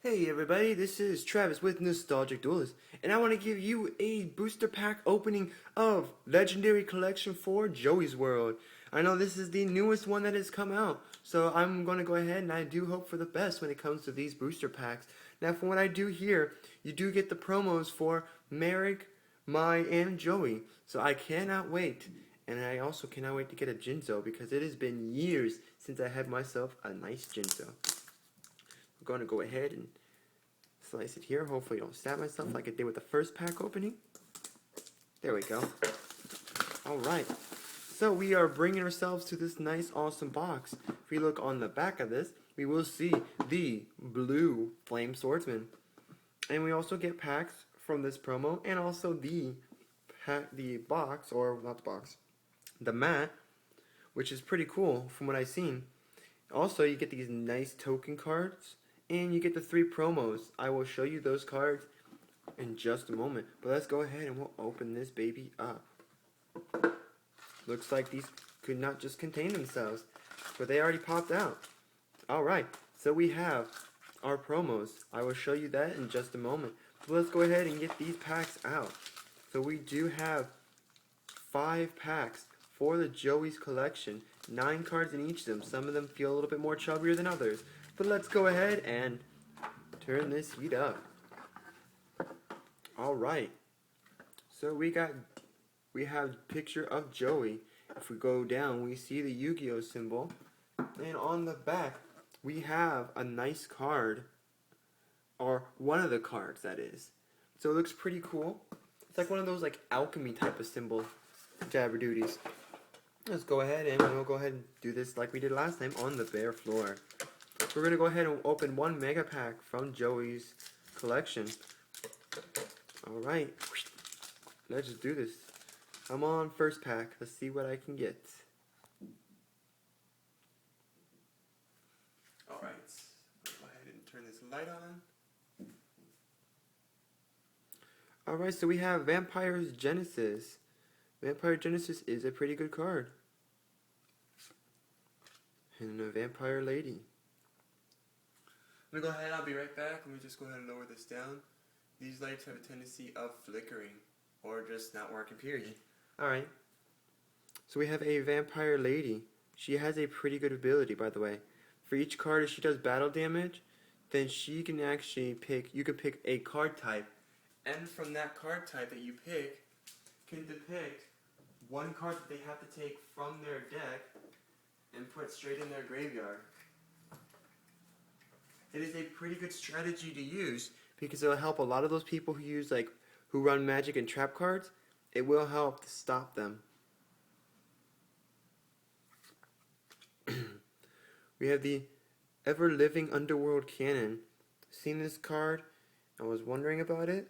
Hey everybody, this is Travis with Nostalgic Duelist, and I want to give you a booster pack opening of Legendary Collection 4 Joey's World. I know this is the newest one that has come out, so I'm going to go ahead and I do hope for the best when it comes to these booster packs. Now from what I do here, you do get the promos for Merrick, Mai, and Joey, so I cannot wait. And I also cannot wait to get a Jinzo because it has been years since I had myself a nice Jinzo. I'm going to go ahead and slice it here. Hopefully I don't stab myself like I did with the first pack opening. There we go. Alright. So we are bringing ourselves to this nice awesome box. If we look on the back of this, we will see the blue Flame Swordsman. And we also get packs from this promo and also the box, or not the box, the mat, which is pretty cool from what I've seen. Also, you get these nice token cards, and you get the 3 promos. I will show you those cards in just a moment. But let's go ahead and we'll open this baby up. Looks like these could not just contain themselves, but they already popped out. Alright, so we have our promos. I will show you that in just a moment. So let's go ahead and get these packs out. So we do have 5 packs for the Joey's collection. 9 cards in each of them. Some of them feel a little bit more chubbier than others. But let's go ahead and turn this heat up. Alright. So we have picture of Joey. If we go down, we see the Yu-Gi-Oh symbol. And on the back, we have a nice card. Or one of the cards, that is. So it looks pretty cool. It's like one of those like alchemy type of symbol Jabber Duties. Let's go ahead and we'll go ahead and do this like we did last time on the bare floor. We're going to go ahead and open one mega pack from Joey's collection. Alright, let's just do this. I'm on first pack. Let's see what I can get. Alright, go ahead and turn this light on. Alright, so we have Vampire's Genesis. Vampire Genesis is a pretty good card. And a Vampire Lady. I'm going to go ahead, I'll be right back. Let me just go ahead and lower this down. These lights have a tendency of flickering, or just not working, period. Alright. So we have a Vampire Lady. She has a pretty good ability, by the way. For each card, if she does battle damage, then she can actually you can pick a card type. And from that card type that you pick, can depict one card that they have to take from their deck and put straight in their graveyard. It is a pretty good strategy to use because it will help a lot of those people who run magic and trap cards. It will help to stop them. We have the Ever Living Underworld Cannon. Seen this card? I was wondering about it.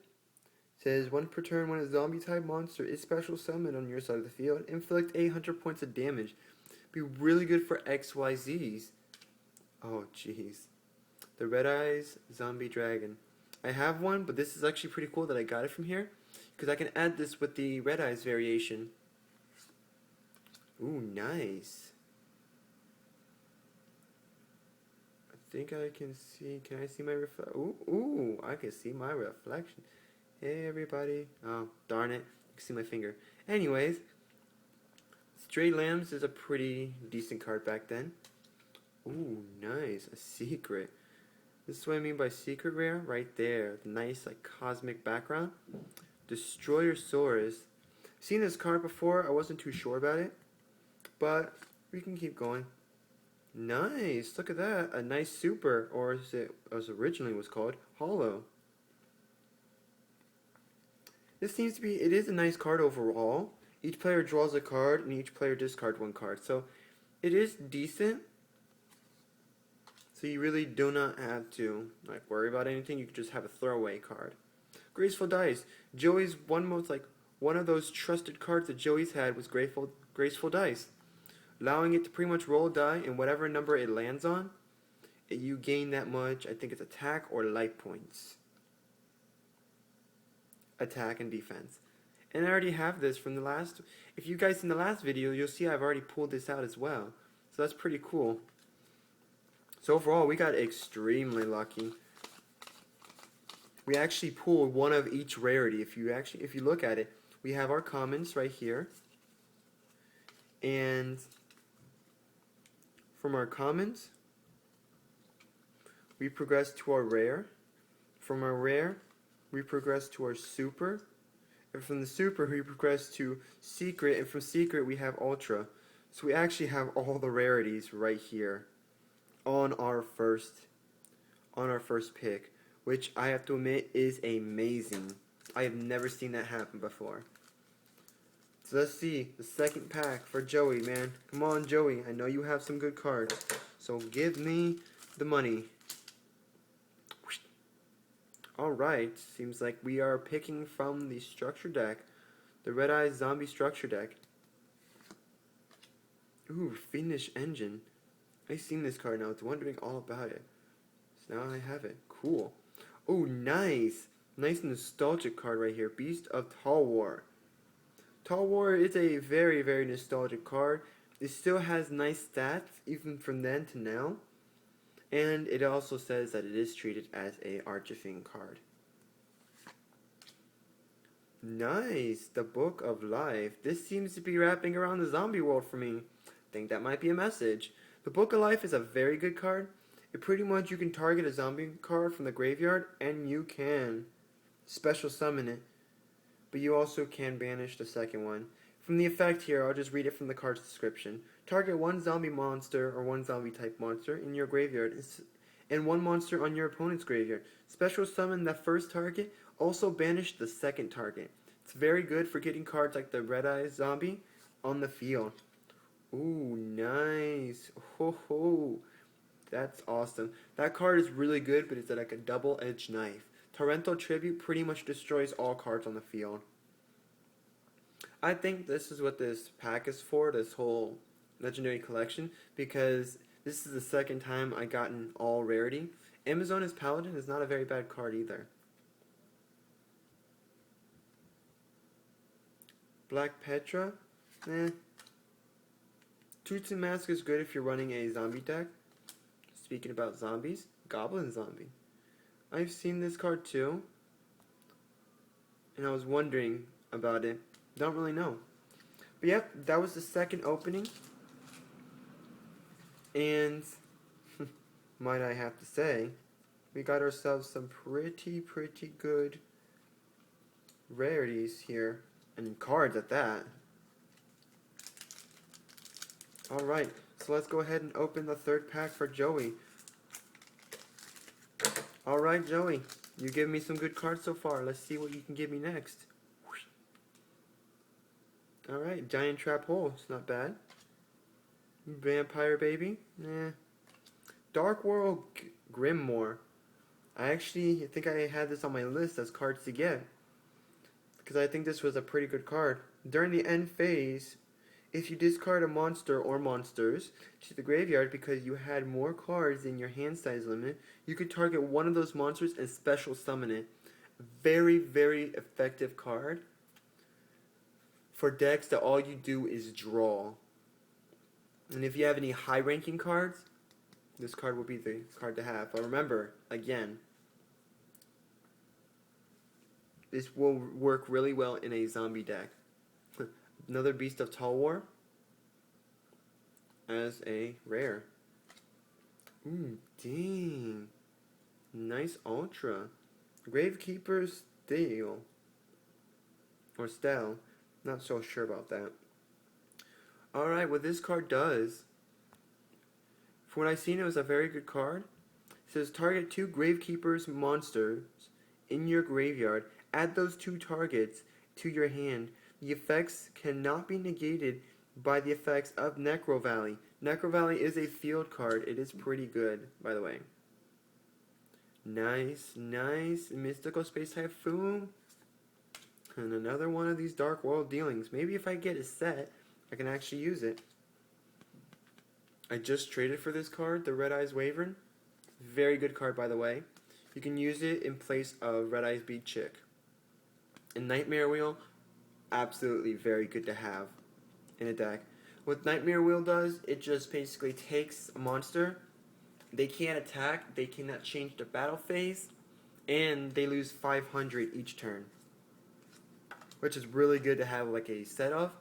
It says, one per turn when a zombie type monster is special summoned on your side of the field, inflict 800 points of damage. Be really good for XYZs. Oh jeez. The Red Eyes Zombie Dragon. I have one, but this is actually pretty cool that I got it from here, because I can add this with the Red Eyes variation. Ooh, nice. I think I can I see my reflection? Ooh, I can see my reflection. Hey everybody. Oh, darn it. You can see my finger. Anyways, Stray Lambs is a pretty decent card back then. Ooh, nice. A secret. This is what I mean by secret rare, right there. The nice, like, cosmic background. Destroyer Saurus. Seen this card before, I wasn't too sure about it, but we can keep going. Nice, look at that. A nice super, or as originally was called, Hollow. This seems to be, it is a nice card overall. Each player draws a card, and each player discards one card. So, it is decent. So you really do not have to worry about anything. You can just have a throwaway card. Graceful Dice. Joey's one of those trusted cards that Joey's had was Graceful Dice. Allowing it to pretty much roll a die, and whatever number it lands on, you gain that much, I think it's attack or life points. Attack and defense. And I already have this from the last, if you guys seen the last video, you'll see I've already pulled this out as well. So that's pretty cool. So overall, we got extremely lucky. we actually pull one of each rarity. If you look at it, we have our commons right here, and from our commons, we progress to our rare. From our rare, we progress to our super, and from the super, we progress to secret, and from secret, we have ultra. So we actually have all the rarities right here on our first pick, which I have to admit is amazing. I have never seen that happen before. So let's see the second pack for Joey, man. Come on, Joey. I know you have some good cards. So give me the money. Alright, seems like we are picking from the structure deck. The Red Eyes Zombie structure deck. Ooh, Fiendish Engine. I've seen this card now. I was wondering all about it. So now I have it. Cool. Oh, nice. Nice nostalgic card right here. Beast of Talwar. Talwar is a very, very nostalgic card. It still has nice stats, even from then to now. And it also says that it is treated as a Archifang card. Nice! The Book of Life. This seems to be wrapping around the zombie world for me. Think that might be a message. The Book of Life is a very good card. It pretty much, you can target a zombie card from the graveyard, and you can special summon it. But you also can banish the second one. From the effect here, I'll just read it from the card's description. Target one zombie monster or one zombie type monster in your graveyard and one monster on your opponent's graveyard. Special summon that first target, also banish the second target. It's very good for getting cards like the Red Eyes Zombie on the field. Ooh, nice. Ho ho. That's awesome. That card is really good, but it's like a double-edged knife. Torrential Tribute pretty much destroys all cards on the field. I think this is what this pack is for, this whole Legendary Collection, because this is the second time I gotten all rarity. Amazonas Paladin is not a very bad card either. Black Petra? Tutsu Mask is good if you're running a zombie deck. Speaking about zombies, Goblin Zombie. I've seen this card too, and I was wondering about it. Don't really know. But yep, that was the second opening. And might I have to say, we got ourselves some pretty good rarities here, and cards at that. Alright, so let's go ahead and open the third pack for Joey. Alright, Joey, you give me some good cards so far. Let's see what you can give me next. Alright, Giant Trap Hole, it's not bad. Vampire Baby, Dark World Grimoire. I think I had this on my list as cards to get, because I think this was a pretty good card. During the end phase, if you discard a monster or monsters to the graveyard because you had more cards than your hand size limit, you could target one of those monsters and special summon it. Very, very effective card for decks that all you do is draw. And if you have any high ranking cards, this card will be the card to have. But remember, again, this will work really well in a zombie deck. Another Beast of Talwar as a rare. Ooh, dang. Nice Ultra. Gravekeeper's Steel. Or Stell. Not so sure about that. Alright, what this card does, from what I've seen, it was a very good card. It says target 2 Gravekeeper's monsters in your graveyard. Add those 2 targets to your hand. The effects cannot be negated by the effects of Necro Valley. Necro Valley is a field card. It is pretty good, by the way. Nice, nice. Mystical Space Typhoon. And another one of these Dark World dealings. Maybe if I get a set, I can actually use it. I just traded for this card, the Red Eyes Wyvern. Very good card, by the way. You can use it in place of Red Eyes Beat Chick. And Nightmare Wheel, absolutely very good to have in a deck. What Nightmare Wheel does, it just basically takes a monster. They can't attack, they cannot change the battle phase, and they lose 500 each turn, which is really good to have like a set of.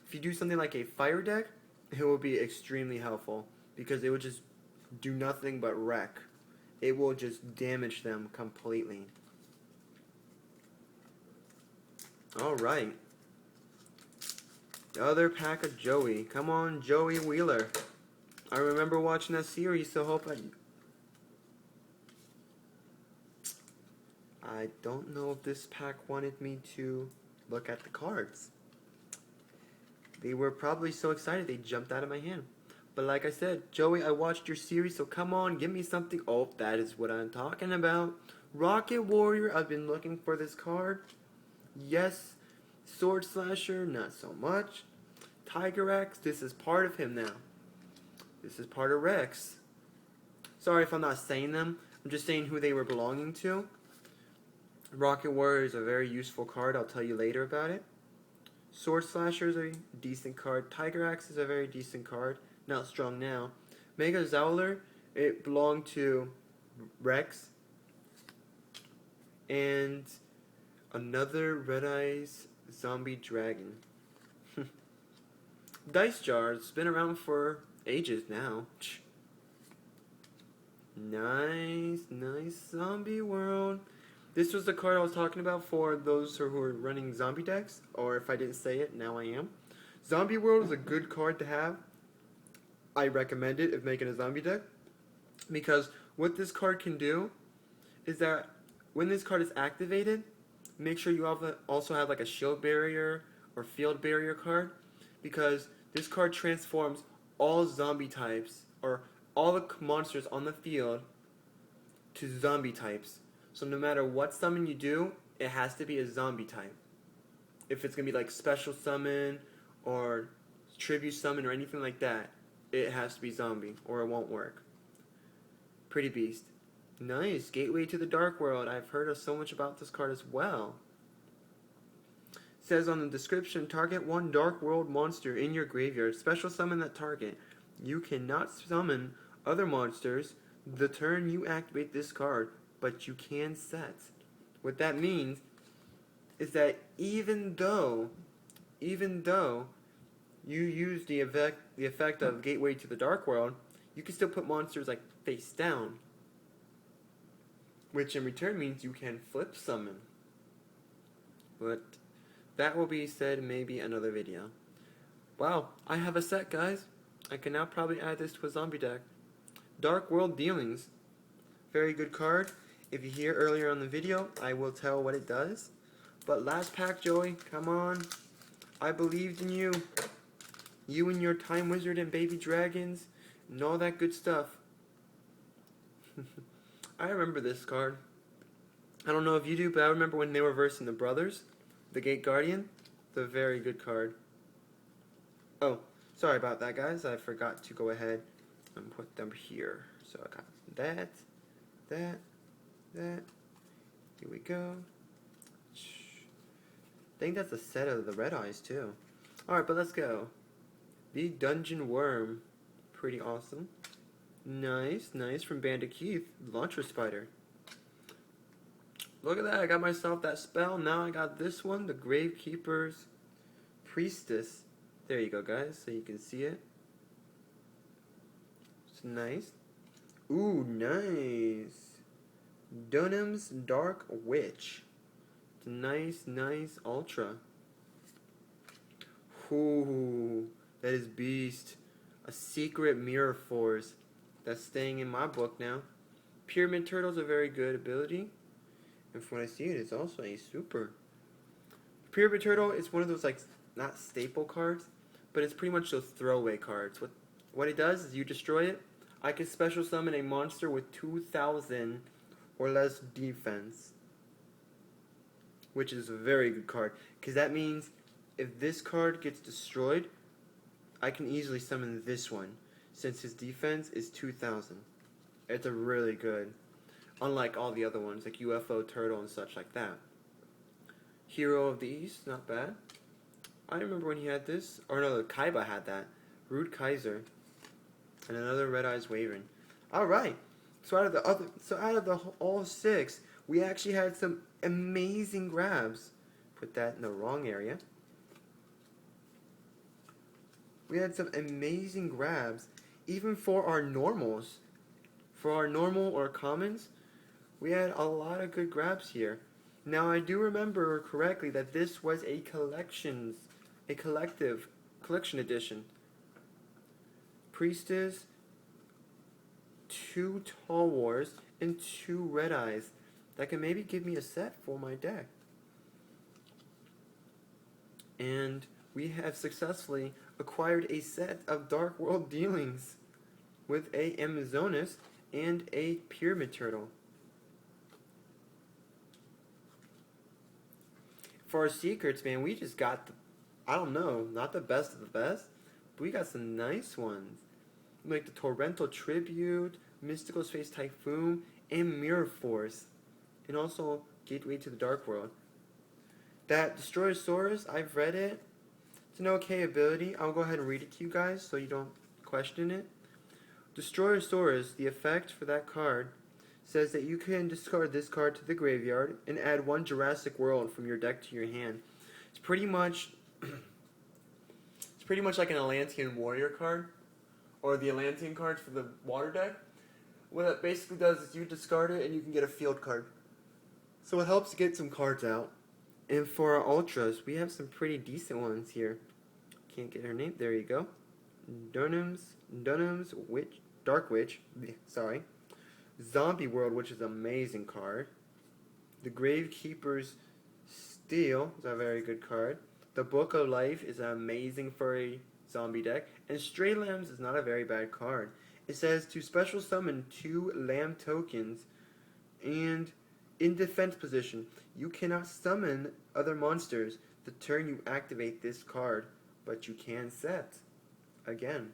If you do something like a fire deck, it will be extremely helpful because it will just do nothing but wreck. It will just damage them completely. Alright. The other pack of Joey. Come on, Joey Wheeler. I remember watching that series, so hope I don't know if this pack wanted me to look at the cards. They were probably so excited they jumped out of my hand. But like I said, Joey, I watched your series, so come on, give me something. Oh, that is what I'm talking about. Rocket Warrior, I've been looking for this card. Yes. Sword Slasher, not so much. Tigrex, this is part of him now. This is part of Rex. Sorry if I'm not saying them. I'm just saying who they were belonging to. Rocket Warrior is a very useful card. I'll tell you later about it. Sword Slasher is a decent card. Tigrex is a very decent card. Not strong now. Mega Zowler, it belonged to Rex. And another Red Eyes Zombie Dragon. Dice Jar, it's been around for ages now. Nice, nice Zombie World. This was the card I was talking about for those who are running zombie decks, or if I didn't say it, now I am. Zombie World is a good card to have. I recommend it if making a zombie deck, because what this card can do is that when this card is activated, make sure you also have like a shield barrier or field barrier card, because this card transforms all zombie types or all the monsters on the field to zombie types. So no matter what summon you do, it has to be a zombie type. If it's going to be like special summon or tribute summon or anything like that, it has to be zombie or it won't work. Pretty beast. Nice. Gateway to the Dark World. I've heard so much about this card as well. It says on the description, target one Dark World monster in your graveyard. Special summon that target. You cannot summon other monsters the turn you activate this card, but you can set. What that means is that even though you use the effect of Gateway to the Dark World, you can still put monsters like face down, which in return means you can flip summon. But that will be said maybe another video. Wow, I have a set, guys. I can now probably add this to a zombie deck. Dark World Dealings. Very good card. If you hear earlier on the video, I will tell what it does. But last pack, Joey, come on. I believed in you. You and your Time Wizard and Baby Dragons and all that good stuff. I remember this card. I don't know if you do, but I remember when they were versing the brothers, the Gate Guardian. It's a very good card. Oh, sorry about that, guys. I forgot to go ahead and put them here. So I got that. Here we go. I think that's a set of the Red Eyes too. Alright, but let's go. The Dungeon Worm. Pretty awesome. Nice, nice from Bandit Keith. Launcher Spider. Look at that, I got myself that spell. Now I got this one, the Gravekeeper's Priestess. There you go, guys, so you can see it. It's nice. Ooh, nice. Dunham's Dark Witch. It's nice, nice Ultra. Ooh, that is beast. A secret Mirror Force. That's staying in my book now. Pyramid Turtle's a very good ability. And from what I see, it's also a super. Pyramid Turtle is one of those, like, not staple cards, but it's pretty much those throwaway cards. What it does is you destroy it. I can special summon a monster with 2,000 or less defense, which is a very good card, because that means if this card gets destroyed, I can easily summon this one, since his defense is 2,000. It's a really good, unlike all the other ones, like UFO Turtle and such like that. Hero of the East, not bad. I remember when he had this, or no, Kaiba had that. Rude Kaiser, and another Red Eyes Wyvern. All right. So out of the all six, we actually had some amazing grabs. Put that in the wrong area. We had some amazing grabs, even for our normals. For our normal or commons, we had a lot of good grabs here. Now I do remember correctly that this was a collective collection edition. Priestess, 2 Tall Wars, and 2 Red Eyes. That can maybe give me a set for my deck. And we have successfully acquired a set of Dark World Dealings with a Amazonas and a Pyramid Turtle. For our secrets, man, we just got, I don't know, not the best of the best, but we got some nice ones. Like the Torrential Tribute, Mystical Space Typhoon, and Mirror Force. And also Gateway to the Dark World. That Destroyosaurus, I've read it. It's an okay ability. I'll go ahead and read it to you guys so you don't question it. Destroyosaurus, the effect for that card, says that you can discard this card to the graveyard and add 1 Jurassic World from your deck to your hand. It's pretty much like an Atlantean Warrior card, or the Atlantean cards for the water deck. What it basically does is you discard it and you can get a field card. So it helps to get some cards out. And for our Ultras, we have some pretty decent ones here. Can't get her name. There you go. Dunham's Witch, Dark Witch, sorry. Zombie World, which is an amazing card. The Gravekeeper's Steel is a very good card. The Book of Life is amazing for a zombie deck. And Stray Lambs is not a very bad card. It says to special summon 2 Lamb tokens, and in defense position, you cannot summon other monsters the turn you activate this card, but you can set. Again,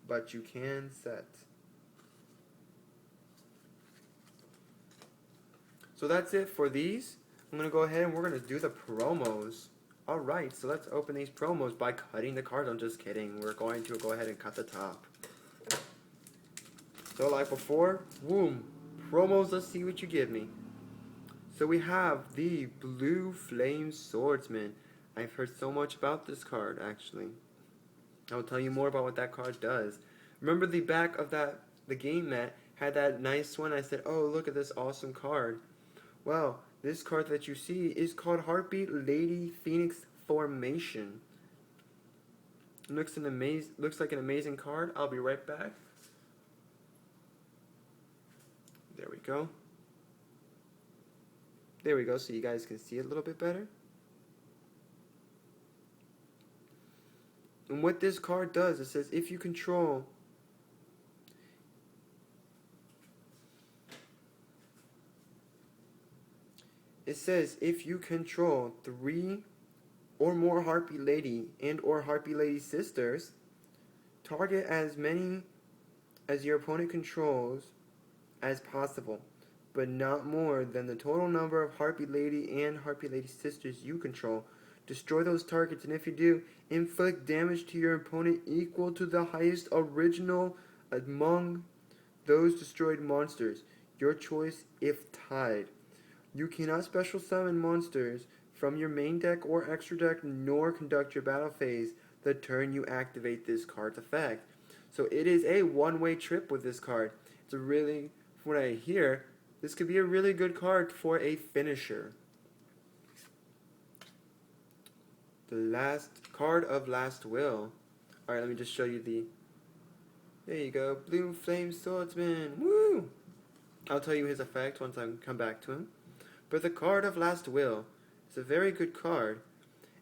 but you can set. So that's it for these. I'm going to go ahead and we're going to do the promos. Alright, so let's open these promos by cutting the cards. I'm just kidding. We're going to go ahead and cut the top. So like before, boom, promos, let's see what you give me. So we have the Blue Flame Swordsman. I've heard so much about this card, actually. I'll tell you more about what that card does. Remember the back of the game mat had that nice one? I said, oh, look at this awesome card. Well, this card that you see is called Heartbeat Lady Phoenix Formation. Looks like an amazing card. I'll be right back. There we go. There we go, so you guys can see it a little bit better. And what this card does, it says if you control if you control 3 or more Heartbeat Lady and or Heartbeat Lady sisters, target as many as your opponent controls as possible, but not more than the total number of Heartbeat Lady and Heartbeat Lady sisters you control. Destroy those targets, and if you do, inflict damage to your opponent equal to the highest original among those destroyed monsters. Your choice if tied. You cannot special summon monsters from your main deck or extra deck, nor conduct your battle phase the turn you activate this card's effect. So it is a one-way trip with this card. It's a really, from what I hear, this could be a really good card for a finisher. The last card of Last Will. Alright, let me just show you the... There you go. Blue Flame Swordsman. Woo! I'll tell you his effect once I come back to him. But the card of Last Will is a very good card.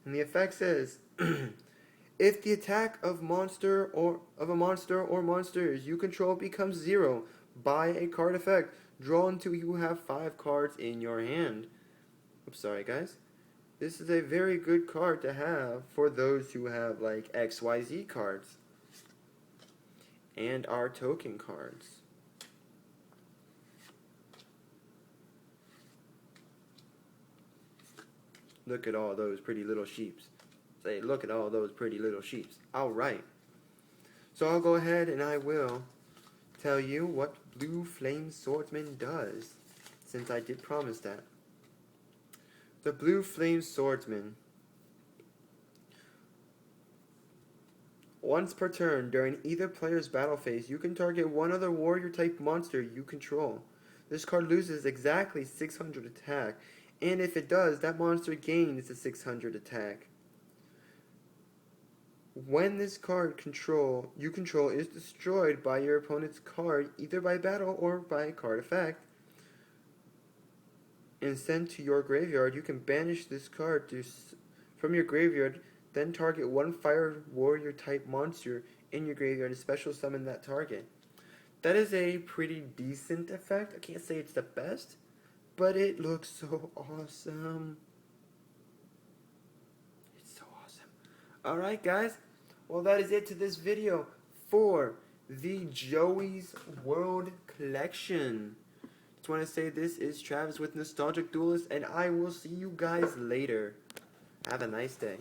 And the effect says... if the attack of a monster or monsters you control becomes 0 by a card effect, draw until you have 5 cards in your hand. Oops, sorry guys. This is a very good card to have for those who have like XYZ cards and our token cards. Look at all those pretty little sheeps. Say, look at all those pretty little sheeps. Alright. So I'll go ahead and I will tell you what Blue Flame Swordsman does. It since I did promise that. The Blue Flame Swordsman. Once per turn, during either player's battle phase, you can target one other warrior-type monster you control. This card loses exactly 600 attack, and if it does, that monster gains the 600 attack. When this card you control is destroyed by your opponent's card, either by battle or by card effect, and sent to your graveyard, you can banish this card from your graveyard. Then target one fire warrior type monster in your graveyard and special summon that target. That is a pretty decent effect. I can't say it's the best, but it looks so awesome. It's so awesome. Alright guys, well that is it to this video for the Joey's World Collection. Just want to say this is Travis with Nostalgic Duelist, and I will see you guys later. Have a nice day.